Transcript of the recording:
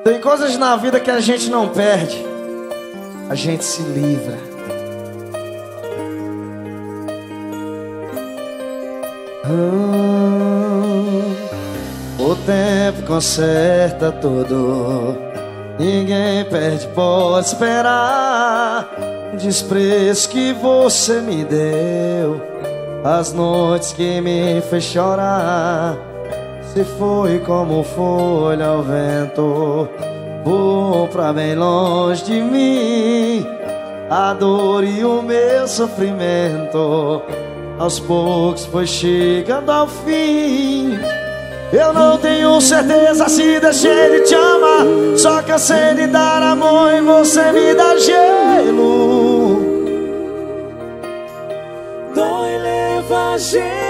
Tem coisas na vida que a gente não perde, a gente se livra. O tempo conserta tudo, ninguém perde, pode esperar. O desprezo que você me deu, as noites que me fez chorar, se foi como folha ao vento, voou pra bem longe de mim. A dor e o meu sofrimento aos poucos foi chegando ao fim. Eu não tenho certeza se deixei de te amar, só cansei de dar amor e você me dá gelo. Dói, leva gelo.